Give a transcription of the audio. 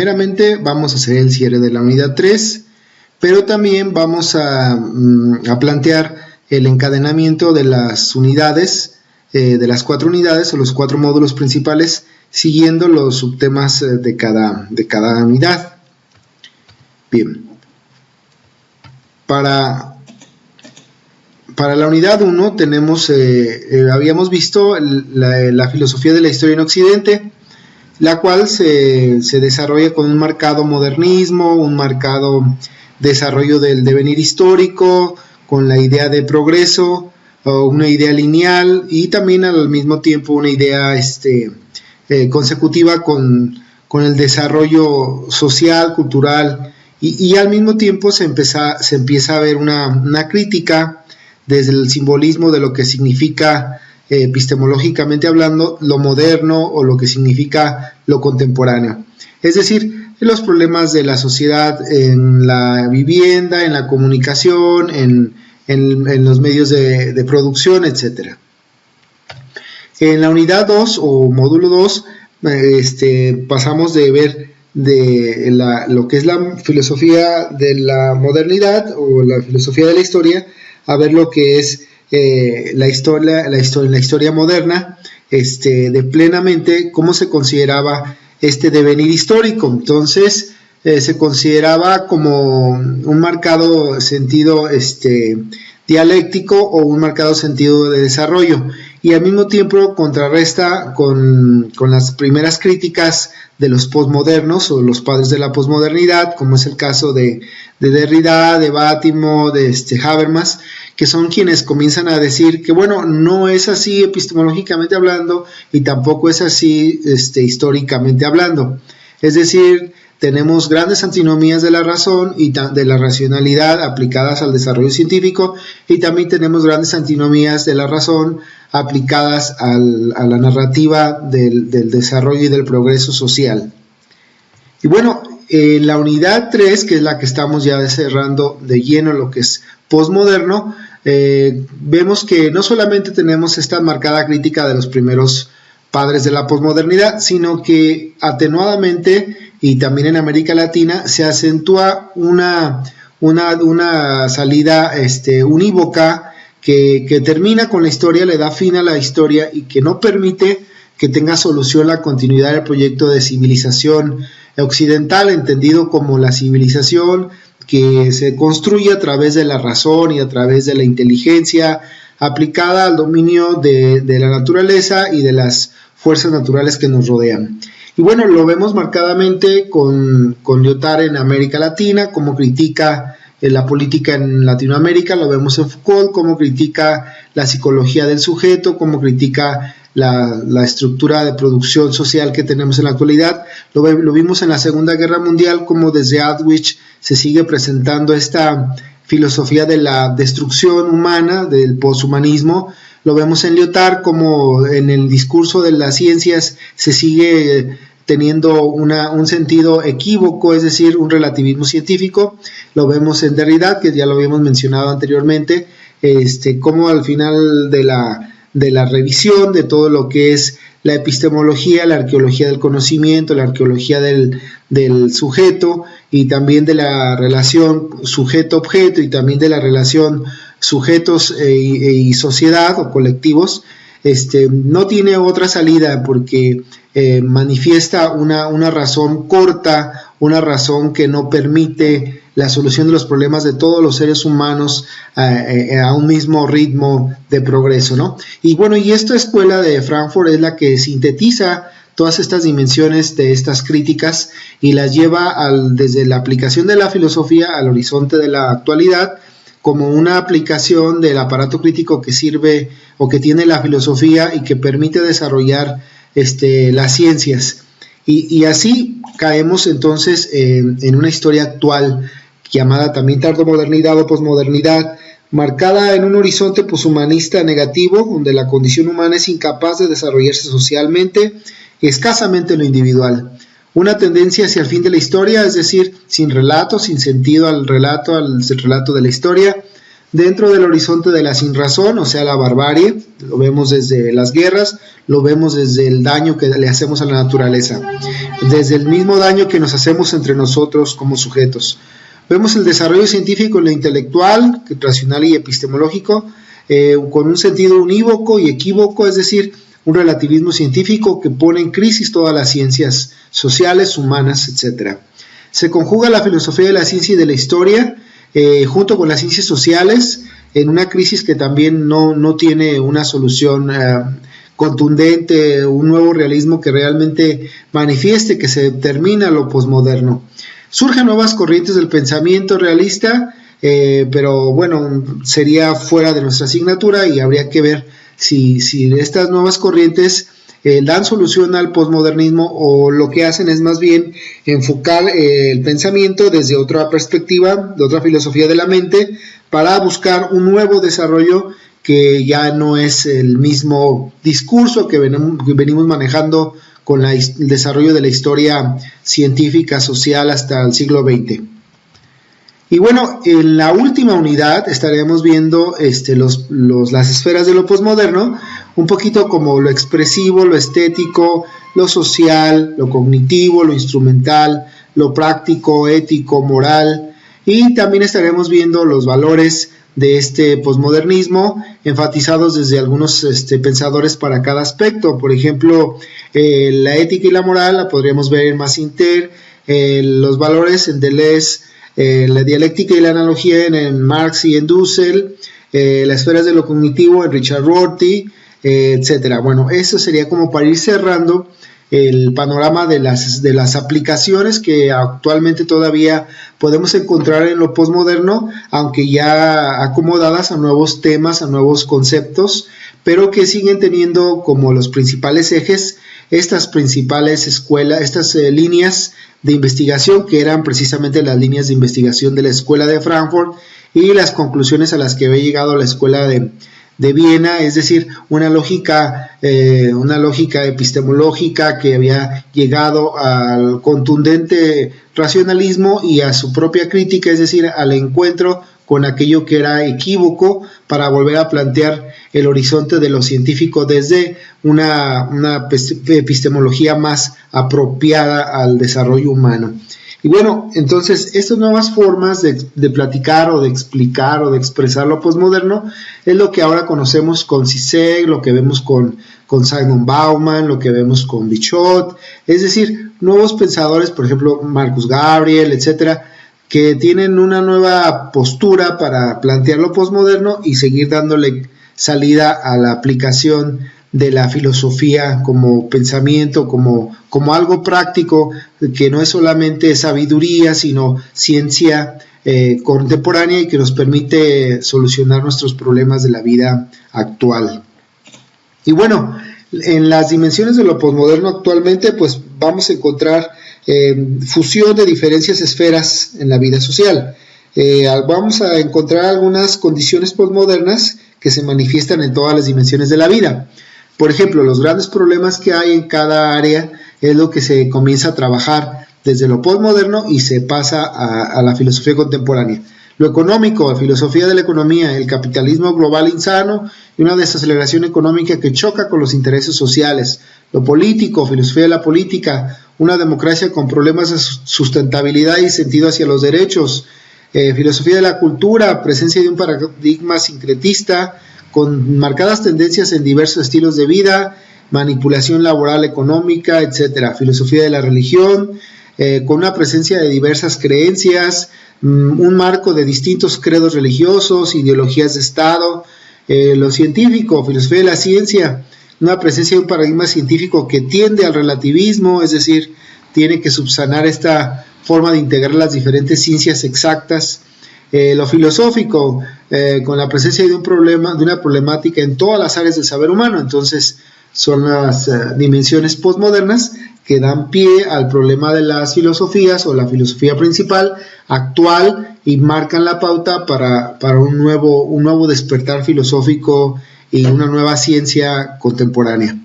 primeramente vamos a hacer el cierre de la unidad 3, pero también vamos a plantear el encadenamiento de las unidades, de las 4 unidades o los 4 módulos principales, siguiendo los subtemas de cada unidad. Bien, para la unidad 1 tenemos, habíamos visto la filosofía de la historia en Occidente, la cual se desarrolla con un marcado modernismo, un marcado desarrollo del devenir histórico, con la idea de progreso, o una idea lineal, y también al mismo tiempo una idea consecutiva con el desarrollo social, cultural, y al mismo tiempo se empieza a ver una crítica desde el simbolismo de lo que significa epistemológicamente hablando lo moderno o lo que significa lo contemporáneo. Es decir, los problemas de la sociedad en la vivienda, en la comunicación, en los medios de producción, etc. En la unidad 2 o módulo 2 pasamos de ver lo que es la filosofía de la modernidad o la filosofía de la historia a ver lo que es la historia moderna, de plenamente cómo se consideraba este devenir histórico. Entonces se consideraba como un marcado sentido dialéctico o un marcado sentido de desarrollo, y al mismo tiempo contrarresta con las primeras críticas de los posmodernos o los padres de la posmodernidad, como es el caso de Derrida, de Bátimo, de Habermas, que son quienes comienzan a decir que bueno, no es así epistemológicamente hablando y tampoco es así históricamente hablando. Es decir, tenemos grandes antinomías de la razón y de la racionalidad aplicadas al desarrollo científico, y también tenemos grandes antinomías de la razón aplicadas a la narrativa del desarrollo y del progreso social. Y bueno, en la unidad 3, que es la que estamos ya cerrando de lleno lo que es posmoderno, vemos que no solamente tenemos esta marcada crítica de los primeros padres de la posmodernidad, sino que atenuadamente y también en América Latina se acentúa una salida unívoca que termina con la historia, le da fin a la historia y que no permite que tenga solución la continuidad del proyecto de civilización occidental, entendido como la civilización que se construye a través de la razón y a través de la inteligencia aplicada al dominio de la naturaleza y de las fuerzas naturales que nos rodean. Y bueno, lo vemos marcadamente con Lyotard en América Latina, cómo critica la política en Latinoamérica, lo vemos en Foucault, cómo critica la psicología del sujeto, cómo critica la estructura de producción social que tenemos en la actualidad. Lo vimos en la Segunda Guerra Mundial, como desde Auschwitz se sigue presentando esta filosofía de la destrucción humana, del poshumanismo. Lo vemos en Lyotard, como en el discurso de las ciencias se sigue teniendo un sentido equívoco, es decir, un relativismo científico. Lo vemos en Derrida, que ya lo habíamos mencionado anteriormente, como al final de la revisión de todo lo que es la epistemología, la arqueología del conocimiento, la arqueología del sujeto, y también de la relación sujeto-objeto, y también de la relación sujetos y sociedad o colectivos, no tiene otra salida, porque manifiesta una razón corta, una razón que no permite la solución de los problemas de todos los seres humanos a un mismo ritmo de progreso, ¿no? Y bueno, y esta escuela de Frankfurt es la que sintetiza todas estas dimensiones de estas críticas y las lleva desde la aplicación de la filosofía al horizonte de la actualidad, como una aplicación del aparato crítico que sirve o que tiene la filosofía y que permite desarrollar las ciencias. Y así caemos entonces en una historia actual llamada también tardomodernidad o posmodernidad, marcada en un horizonte poshumanista negativo, donde la condición humana es incapaz de desarrollarse socialmente y escasamente en lo individual. Una tendencia hacia el fin de la historia, es decir, sin relato, sin sentido al relato de la historia, dentro del horizonte de la sinrazón, o sea, la barbarie. Lo vemos desde las guerras, lo vemos desde el daño que le hacemos a la naturaleza, desde el mismo daño que nos hacemos entre nosotros como sujetos. Vemos el desarrollo científico en lo intelectual, racional y epistemológico, con un sentido unívoco y equívoco, es decir, un relativismo científico que pone en crisis todas las ciencias sociales, humanas, etc. Se conjuga la filosofía de la ciencia y de la historia, junto con las ciencias sociales, en una crisis que también no tiene una solución contundente, un nuevo realismo que realmente manifieste que se termina lo posmoderno. Surgen nuevas corrientes del pensamiento realista, pero bueno, sería fuera de nuestra asignatura y habría que ver si estas nuevas corrientes dan solución al posmodernismo o lo que hacen es más bien enfocar el pensamiento desde otra perspectiva, de otra filosofía de la mente, para buscar un nuevo desarrollo que ya no es el mismo discurso que venimos manejando con el desarrollo de la historia científica social hasta el siglo XX. Y bueno, en la última unidad estaremos viendo las esferas de lo posmoderno, un poquito como lo expresivo, lo estético, lo social, lo cognitivo, lo instrumental, lo práctico, ético, moral, y también estaremos viendo los valores de este posmodernismo enfatizados desde algunos pensadores para cada aspecto. Por ejemplo, la ética y la moral la podríamos ver en Massinter, los valores en Deleuze, la dialéctica y la analogía en Marx y en Dussel, las esferas de lo cognitivo en Richard Rorty, etcétera. Bueno, eso sería como para ir cerrando el panorama de las aplicaciones que actualmente todavía podemos encontrar en lo posmoderno, aunque ya acomodadas a nuevos temas, a nuevos conceptos, pero que siguen teniendo como los principales ejes estas principales escuelas, estas líneas de investigación que eran precisamente las líneas de investigación de la Escuela de Frankfurt y las conclusiones a las que había llegado la Escuela de Viena, es decir, una lógica epistemológica que había llegado al contundente racionalismo y a su propia crítica, es decir, al encuentro con aquello que era equívoco para volver a plantear el horizonte de lo científico desde una epistemología más apropiada al desarrollo humano. Y bueno, entonces estas nuevas formas de platicar o de explicar o de expresar lo posmoderno es lo que ahora conocemos con Zizek, lo que vemos con Zygmunt Bauman, lo que vemos con Bichot, es decir, nuevos pensadores, por ejemplo, Marcus Gabriel, etcétera, que tienen una nueva postura para plantear lo posmoderno y seguir dándole salida a la aplicación de la filosofía como pensamiento, como algo práctico, que no es solamente sabiduría, sino ciencia contemporánea y que nos permite solucionar nuestros problemas de la vida actual. Y bueno, en las dimensiones de lo posmoderno actualmente, pues vamos a encontrar fusión de diferentes esferas en la vida social. Vamos a encontrar algunas condiciones posmodernas que se manifiestan en todas las dimensiones de la vida. Por ejemplo, los grandes problemas que hay en cada área es lo que se comienza a trabajar desde lo posmoderno y se pasa a la filosofía contemporánea. Lo económico, la filosofía de la economía, el capitalismo global insano y una desaceleración económica que choca con los intereses sociales. Lo político, filosofía de la política, una democracia con problemas de sustentabilidad y sentido hacia los derechos. Filosofía de la cultura, presencia de un paradigma sincretista, con marcadas tendencias en diversos estilos de vida, manipulación laboral económica, etc. Filosofía de la religión, con una presencia de diversas creencias, un marco de distintos credos religiosos, ideologías de Estado. Lo científico, filosofía de la ciencia, una presencia de un paradigma científico que tiende al relativismo, es decir, tiene que subsanar esta forma de integrar las diferentes ciencias exactas. Lo filosófico, con la presencia de una problemática en todas las áreas del saber humano. Entonces son las dimensiones posmodernas que dan pie al problema de las filosofías o la filosofía principal actual y marcan la pauta para un nuevo despertar filosófico y una nueva ciencia contemporánea.